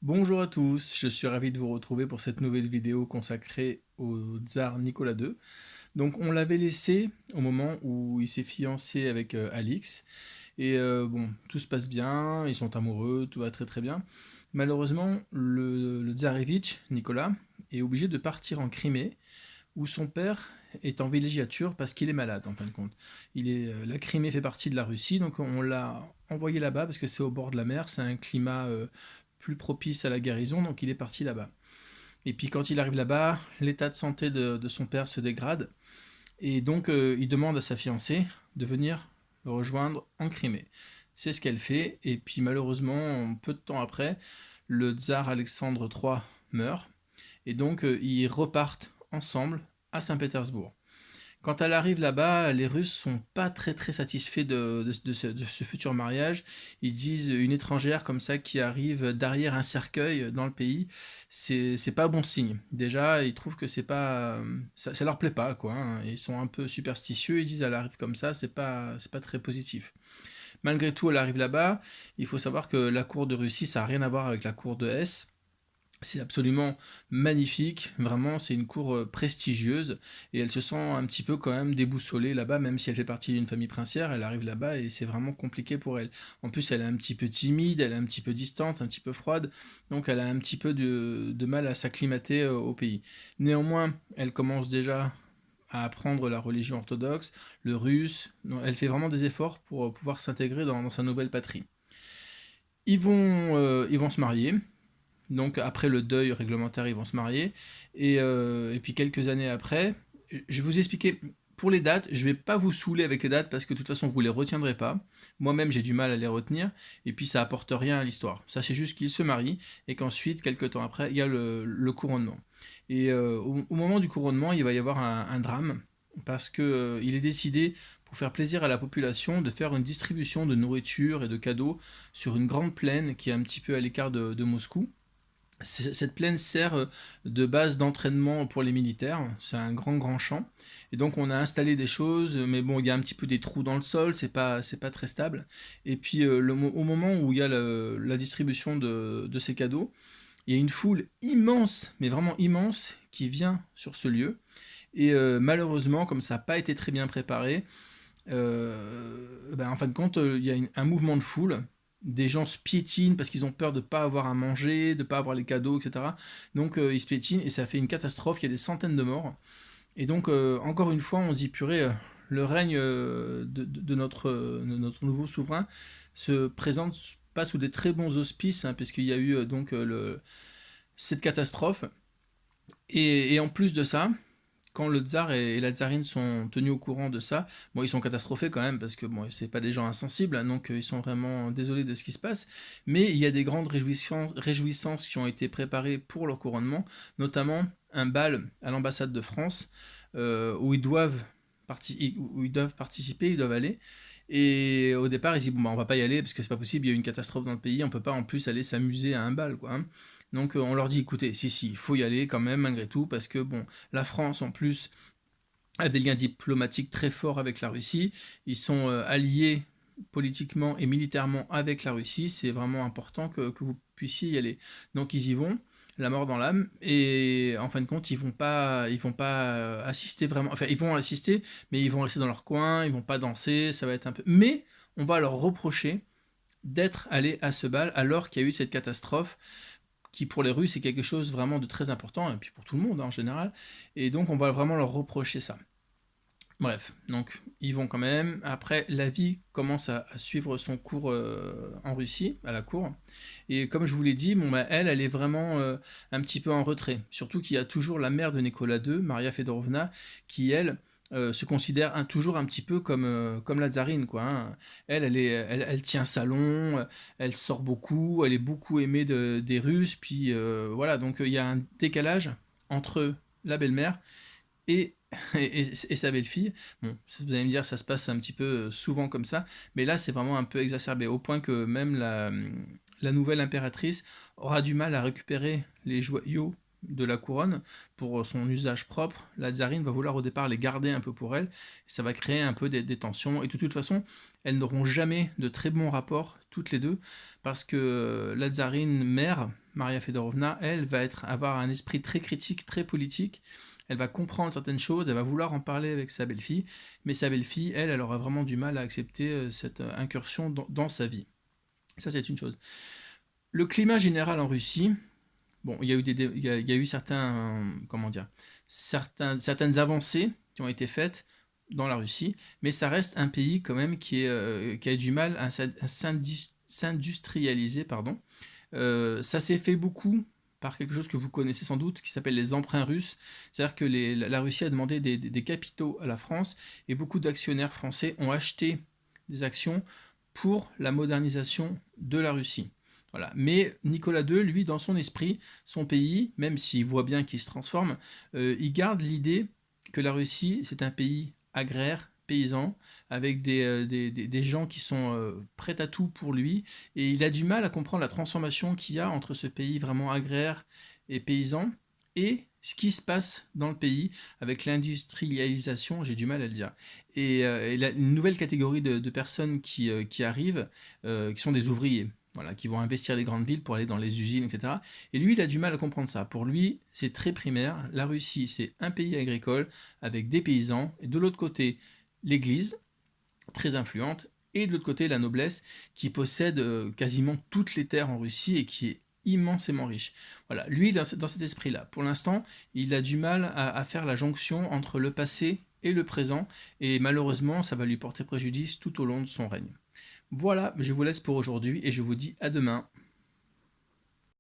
Bonjour à tous, je suis ravi de vous retrouver pour cette nouvelle vidéo consacrée au tsar Nicolas II. Donc on l'avait laissé au moment où il s'est fiancé avec Alix, et bon, tout se passe bien, ils sont amoureux, tout va très très bien. Malheureusement, le tsarevitch, Nicolas, est obligé de partir en Crimée, où son père est en villégiature parce qu'il est malade en fin de compte. La Crimée fait partie de la Russie, donc on l'a envoyé là-bas parce que c'est au bord de la mer, c'est un climat plus propice à la guérison, donc il est parti là-bas. Et puis quand il arrive là-bas, l'état de santé de son père se dégrade, et donc il demande à sa fiancée de venir le rejoindre en Crimée. C'est ce qu'elle fait, et puis malheureusement, peu de temps après, le tsar Alexandre III meurt, et donc ils repartent ensemble à Saint-Pétersbourg. Quand elle arrive là-bas, les Russes sont pas très très satisfaits de ce futur mariage. Ils disent une étrangère comme ça qui arrive derrière un cercueil dans le pays, c'est pas bon signe. Déjà, ils trouvent que c'est pas ça leur plaît pas quoi, hein. Ils sont un peu superstitieux, ils disent elle arrive comme ça, c'est pas très positif. Malgré tout, elle arrive là-bas. Il faut savoir que la cour de Russie, ça a rien à voir avec la cour de Hesse. C'est absolument magnifique, vraiment, c'est une cour prestigieuse, et elle se sent un petit peu quand même déboussolée là-bas, même si elle fait partie d'une famille princière, elle arrive là-bas et c'est vraiment compliqué pour elle. En plus, elle est un petit peu timide, elle est un petit peu distante, un petit peu froide, donc elle a un petit peu de mal à s'acclimater au pays. Néanmoins, elle commence déjà à apprendre la religion orthodoxe, le russe, elle fait vraiment des efforts pour pouvoir s'intégrer dans sa nouvelle patrie. Ils vont se marier, donc après le deuil réglementaire, ils vont se marier. Et puis quelques années après, je vais vous expliquer pour les dates. Je vais pas vous saouler avec les dates parce que de toute façon vous les retiendrez pas. Moi-même j'ai du mal à les retenir. Et puis ça apporte rien à l'histoire. Sachez juste qu'ils se marient et qu'ensuite, quelques temps après, il y a le couronnement. Et au moment du couronnement, il va y avoir un drame parce que il est décidé, pour faire plaisir à la population, de faire une distribution de nourriture et de cadeaux sur une grande plaine qui est un petit peu à l'écart de Moscou. Cette plaine sert de base d'entraînement pour les militaires. C'est un grand grand champ. Et donc on a installé des choses, mais bon, il y a un petit peu des trous dans le sol, c'est pas très stable. Et puis au moment où il y a la distribution de ces cadeaux, il y a une foule immense, mais vraiment immense, qui vient sur ce lieu. Et malheureusement, comme ça n'a pas été très bien préparé, en fin de compte, il y a un mouvement de foule. Des gens se piétinent parce qu'ils ont peur de ne pas avoir à manger, de ne pas avoir les cadeaux, etc. Donc ils se piétinent et ça fait une catastrophe. Il y a des centaines de morts. Et donc, encore une fois, on dit purée, le règne de notre nouveau souverain se présente pas sous des très bons auspices, hein, puisqu'il y a eu cette catastrophe. Et en plus de ça, quand le tsar et la tsarine sont tenus au courant de ça, bon, ils sont catastrophés quand même parce que bon, c'est pas des gens insensibles, hein, donc ils sont vraiment désolés de ce qui se passe. Mais il y a des grandes réjouissances qui ont été préparées pour leur couronnement, notamment un bal à l'ambassade de France où ils doivent participer, ils doivent aller. Et au départ, ils disent bon, bah, on va pas y aller parce que c'est pas possible, il y a eu une catastrophe dans le pays, on peut pas en plus aller s'amuser à un bal, quoi, hein. Donc on leur dit écoutez, si, il faut y aller quand même malgré tout parce que bon, la France en plus a des liens diplomatiques très forts avec la Russie. Ils sont alliés politiquement et militairement avec la Russie. C'est vraiment important que vous puissiez y aller. Donc ils y vont, la mort dans l'âme, et en fin de compte, ils vont pas assister vraiment. Enfin, ils vont assister, mais ils vont rester dans leur coin, ils vont pas danser, ça va être un peu. Mais on va leur reprocher d'être allés à ce bal alors qu'il y a eu cette catastrophe qui pour les Russes est quelque chose vraiment de très important, et puis pour tout le monde, hein, en général, et donc on va vraiment leur reprocher ça. Bref, donc ils vont quand même. Après, la vie commence à suivre son cours en Russie, à la cour. Et comme je vous l'ai dit, bon, bah, elle est vraiment un petit peu en retrait. Surtout qu'il y a toujours la mère de Nicolas II, Maria Fedorovna, qui, elle, se considère toujours un petit peu comme la tsarine, quoi, hein. Elle tient salon, elle sort beaucoup, elle est beaucoup aimée des Russes. Puis voilà, donc il y a un décalage entre la belle-mère et, et sa belle-fille. Bon, vous allez me dire, ça se passe un petit peu souvent comme ça, mais là, c'est vraiment un peu exacerbé, au point que même la nouvelle impératrice aura du mal à récupérer les joyaux de la couronne pour son usage propre. La tsarine va vouloir au départ les garder un peu pour elle. Ça va créer un peu des tensions. Et de toute façon, elles n'auront jamais de très bons rapports, toutes les deux, parce que la tsarine mère, Maria Fedorovna, elle va avoir un esprit très critique, très politique. Elle va comprendre certaines choses, elle va vouloir en parler avec sa belle-fille, mais sa belle-fille, elle aura vraiment du mal à accepter cette incursion dans sa vie. Ça, c'est une chose. Le climat général en Russie, bon, il y a eu comment dire, certaines avancées qui ont été faites dans la Russie, mais ça reste un pays quand même qui a du mal à s'industrialiser, pardon. Ça s'est fait beaucoup par quelque chose que vous connaissez sans doute, qui s'appelle les emprunts russes. C'est-à-dire que la Russie a demandé des capitaux à la France, et beaucoup d'actionnaires français ont acheté des actions pour la modernisation de la Russie. Voilà. Mais Nicolas II, lui, dans son esprit, son pays, même s'il voit bien qu'il se transforme, il garde l'idée que la Russie, c'est un pays agraire, paysan, avec des gens qui sont prêts à tout pour lui, et il a du mal à comprendre la transformation qu'il y a entre ce pays vraiment agraire et paysan et ce qui se passe dans le pays avec l'industrialisation, j'ai du mal à le dire. Et une nouvelle catégorie de personnes qui arrivent, qui sont des ouvriers. Voilà, qui vont investir les grandes villes pour aller dans les usines, etc. Et lui, il a du mal à comprendre ça. Pour lui, c'est très primaire. La Russie, c'est un pays agricole avec des paysans. Et de l'autre côté, l'Église, très influente. Et de l'autre côté, la noblesse, qui possède quasiment toutes les terres en Russie et qui est immensément riche. Voilà, lui, dans cet esprit-là. Pour l'instant, il a du mal à faire la jonction entre le passé et le présent. Et malheureusement, ça va lui porter préjudice tout au long de son règne. Voilà, je vous laisse pour aujourd'hui et je vous dis à demain.